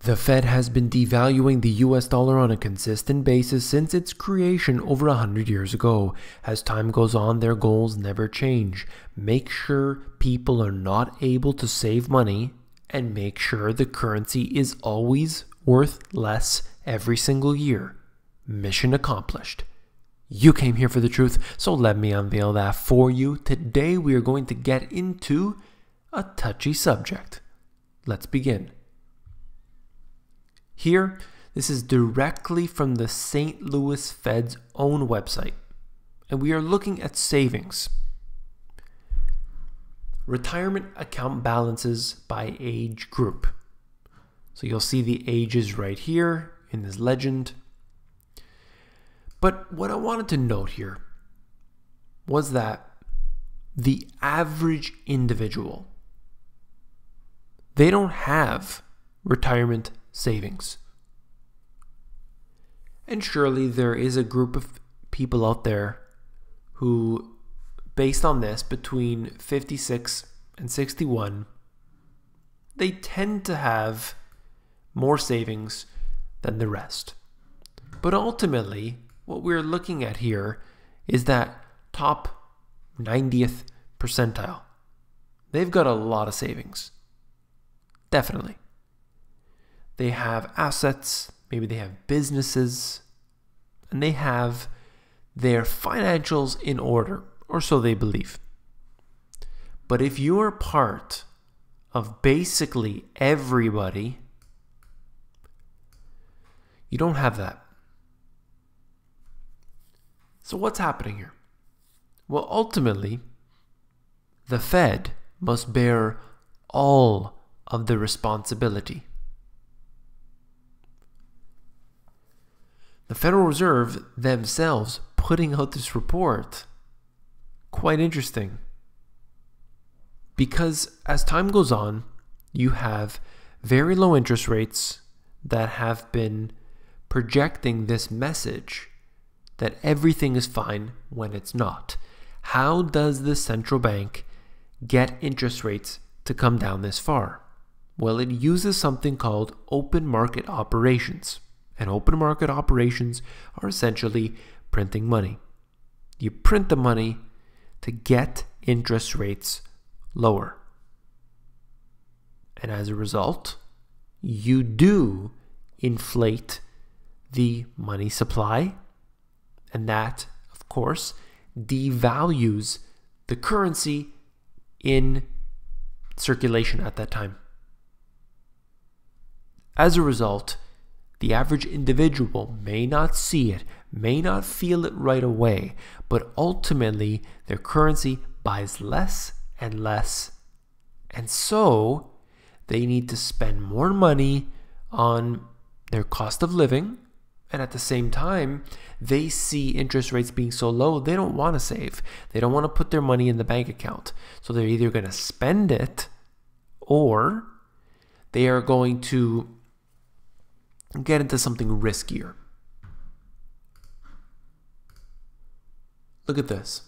The Fed has been devaluing the US dollar on a consistent basis since its creation over 100 years ago. As time goes on, their goals never change. Make sure people are not able to save money and make sure the currency is always worth less every single year. Mission accomplished. You came here for the truth, so let me unveil that for you. Today we are going to get into a touchy subject. Let's begin. Here, this is directly from the St. Louis Fed's own website, and we are looking at savings. Retirement account balances by age group. So you'll see the ages right here in this legend. But what I wanted to note here was that the average individual, they don't have retirement savings. And surely there is a group of people out there who, based on this, between 56 and 61, they tend to have more savings than the rest. But ultimately, what we're looking at here is that top 90th percentile. They've got a lot of savings. Definitely. They have assets, maybe they have businesses, and they have their financials in order, or so they believe. But if you're part of basically everybody, you don't have that. So what's happening here? Well, ultimately, the Fed must bear all of the responsibility. The Federal Reserve themselves putting out this report, quite interesting. Because as time goes on, you have very low interest rates that have been projecting this message that everything is fine when it's not. How does the central bank get interest rates to come down this far? Well, it uses something called open market operations. And open market operations are essentially printing money. You print the money to get interest rates lower. And as a result, you do inflate the money supply. And that, of course, devalues the currency in circulation at that time. As a result, the average individual may not see it, may not feel it right away, but ultimately their currency buys less and less. And so they need to spend more money on their cost of living. And at the same time, they see interest rates being so low, they don't want to save. They don't want to put their money in the bank account. So they're either going to spend it or they are going to get into something riskier. Look at this.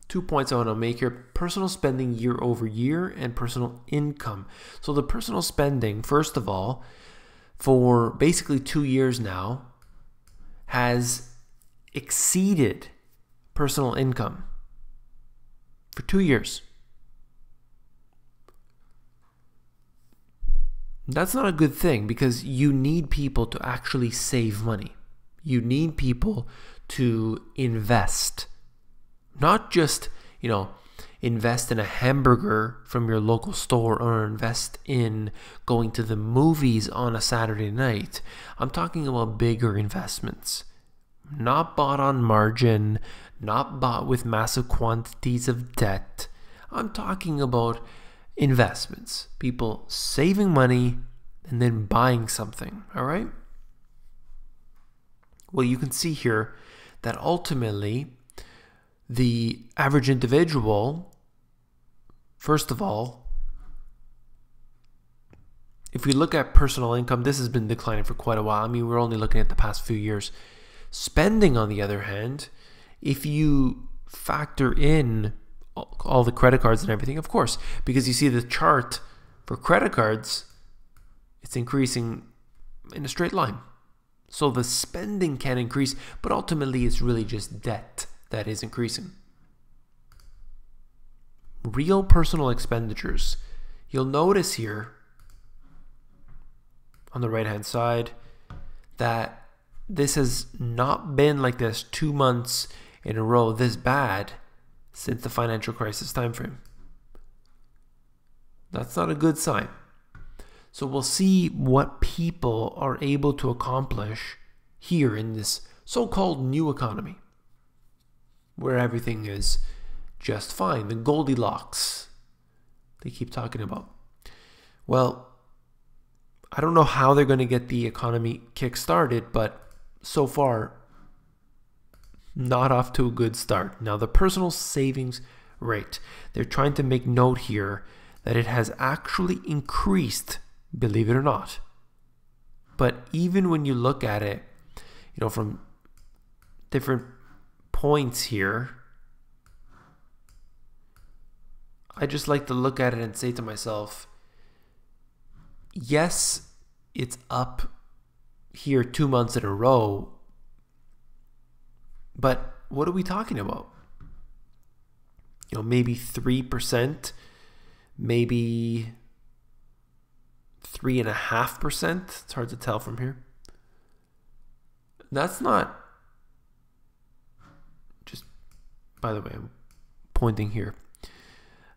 2 points I want to make here. Personal spending year over year and personal income. So the personal spending, first of all, for basically 2 years now, has exceeded personal income. For 2 years. That's not a good thing because you need people to actually save money. You need people to invest. Not just, invest in a hamburger from your local store or invest in going to the movies on a Saturday night. I'm talking about bigger investments. Not bought on margin, not bought with massive quantities of debt. I'm talking about investments, people saving money and then buying something, all right? Well, you can see here that ultimately the average individual, first of all, if we look at personal income, this has been declining for quite a while. I mean, we're only looking at the past few years. Spending, on the other hand, if you factor in all the credit cards and everything, of course, because you see the chart for credit cards it's increasing in a straight line. So the spending can increase, but ultimately it's really just debt that is increasing. Real personal expenditures. You'll notice here on the right hand side that this has not been like this 2 months in a row this bad since the financial crisis time frame. That's not a good sign. So we'll see what people are able to accomplish here in this so-called new economy, where everything is just fine. The Goldilocks they keep talking about. Well, I don't know how they're going to get the economy kick-started, but so far, not off to a good start. Now, the personal savings rate, they're trying to make note here that it has actually increased, believe it or not. But even when you look at it, you know, from different points here, I just like to look at it and say to myself, yes, it's up here 2 months in a row, but what are we talking about? You know, maybe 3%, maybe 3.5%. It's hard to tell from here. That's not, just by the way, I'm pointing here.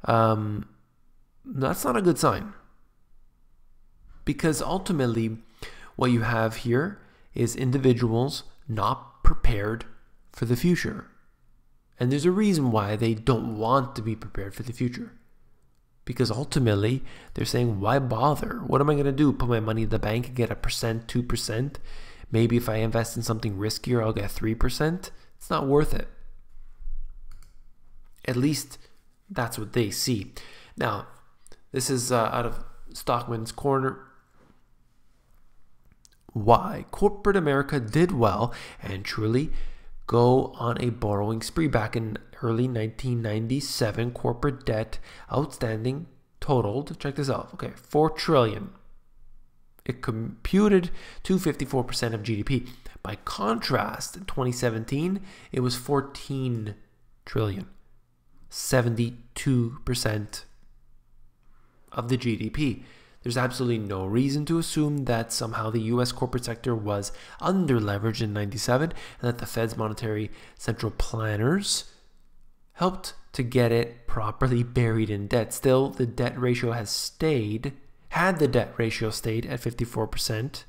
That's not a good sign, because ultimately what you have here is individuals not prepared for the future. And there's a reason why they don't want to be prepared for the future. Because ultimately, they're saying, why bother? What am I going to do? Put my money in the bank and get 1%, 2%? Maybe if I invest in something riskier, I'll get 3%. It's not worth it. At least that's what they see. Now, this is out of Stockman's Corner. Why corporate America did well and truly go on a borrowing spree. Back in early 1997, corporate debt outstanding totaled, check this out, okay, $4 trillion. It computed to 54% of GDP. By contrast, in 2017, it was 14 trillion, 72% of the GDP. There's absolutely no reason to assume that somehow the US corporate sector was under-leveraged in 97 and that the Fed's monetary central planners helped to get it properly buried in debt. Still, the debt ratio has stayed, had the debt ratio stayed at 54%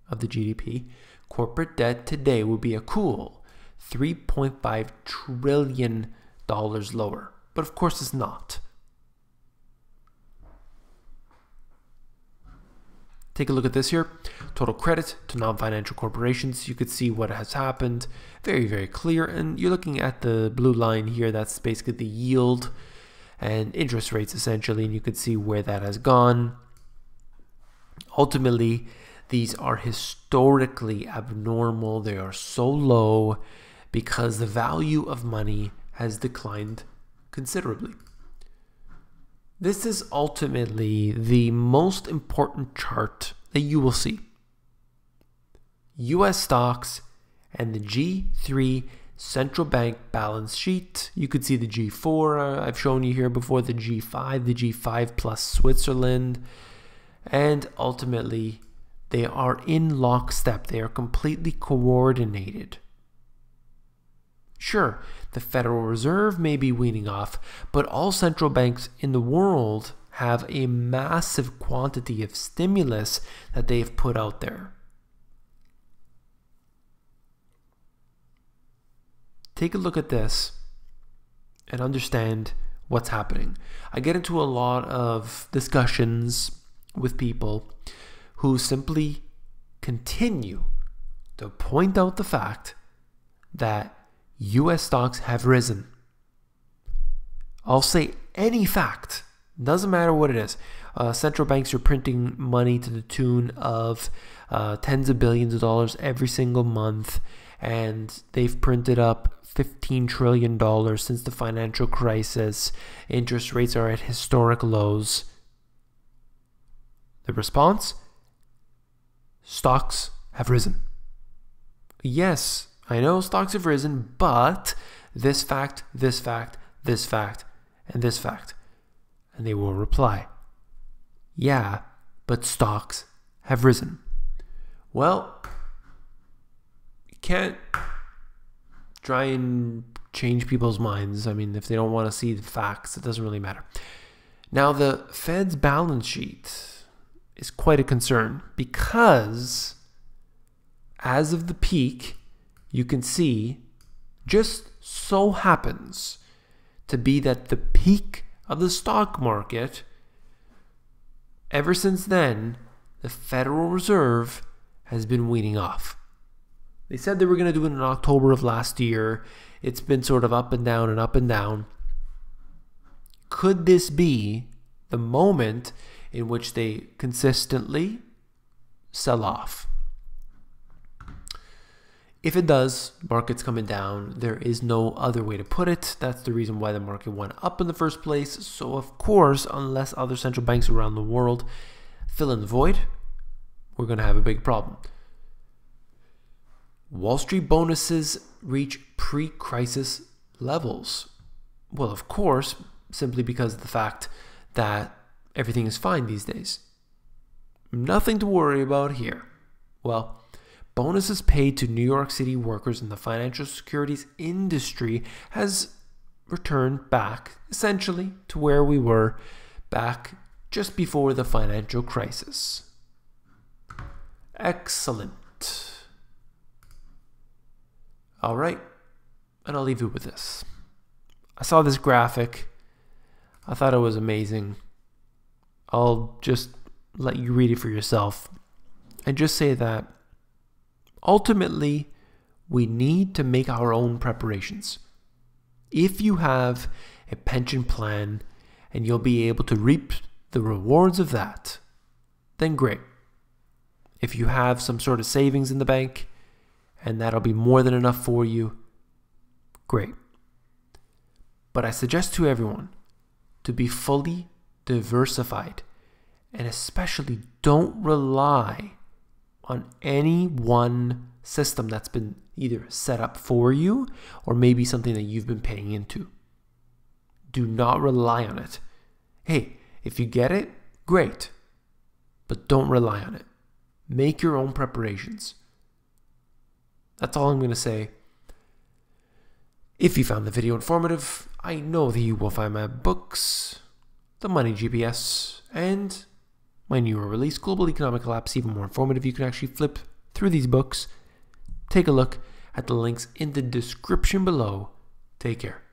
of the GDP, corporate debt today would be a cool $3.5 trillion lower. But of course it's not. Take a look at this here. Total credit to non-financial corporations. You could see what has happened. Very, very clear. And you're looking at the blue line here. That's basically the yield and interest rates essentially. And you could see where that has gone. Ultimately, these are historically abnormal. They are so low because the value of money has declined considerably. This is ultimately the most important chart that you will see. US stocks and the G3 central bank balance sheet. You could see the G4 I've shown you here before, the G5 plus Switzerland. And ultimately, they are in lockstep. They are completely coordinated. Sure, the Federal Reserve may be weaning off, but all central banks in the world have a massive quantity of stimulus that they've put out there. Take a look at this and understand what's happening. I get into a lot of discussions with people who simply continue to point out the fact that US stocks have risen. I'll say any fact, doesn't matter what it is. Central banks are printing money to the tune of tens of billions of dollars every single month, and they've printed up $15 trillion since the financial crisis. Interest rates are at historic lows. The response? stocks have risen. Yes, I know stocks have risen, but this fact, this fact, this fact, and this fact. And they will reply, yeah, but stocks have risen. Well, you can't try and change people's minds. I mean, if they don't want to see the facts, it doesn't really matter. Now, the Fed's balance sheet is quite a concern because as of the peak, you can see just so happens to be that the peak of the stock market, ever since then, the Federal Reserve has been weaning off. They said they were going to do it in October of last year. It's been sort of up and down and up and down. Could this be the moment in which they consistently sell off? If it does, market's coming down. There is no other way to put it. That's the reason why the market went up in the first place. So of course, unless other central banks around the world fill in the void, we're going to have a big problem. Wall Street bonuses reach pre-crisis levels. Well, of course, simply because of the fact that everything is fine these days. Nothing to worry about here. Well, bonuses paid to New York City workers in the financial securities industry has returned back essentially to where we were back just before the financial crisis. Excellent. All right, and I'll leave you with this. I saw this graphic. I thought it was amazing. I'll just let you read it for yourself and just say that ultimately we need to make our own preparations. If you have a pension plan and you'll be able to reap the rewards of that, then great. If you have some sort of savings in the bank and that'll be more than enough for you, great. But I suggest to everyone to be fully diversified and especially don't rely on any one system that's been either set up for you or maybe something that you've been paying into. Do not rely on it. Hey, if you get it, great, but don't rely on it. Make your own preparations. That's all I'm going to say. If you found the video informative, I know that you will find my books, the Money GPS, and my newer release, Global Economic Collapse, even more informative. You can actually flip through these books. Take a look at the links in the description below. Take care.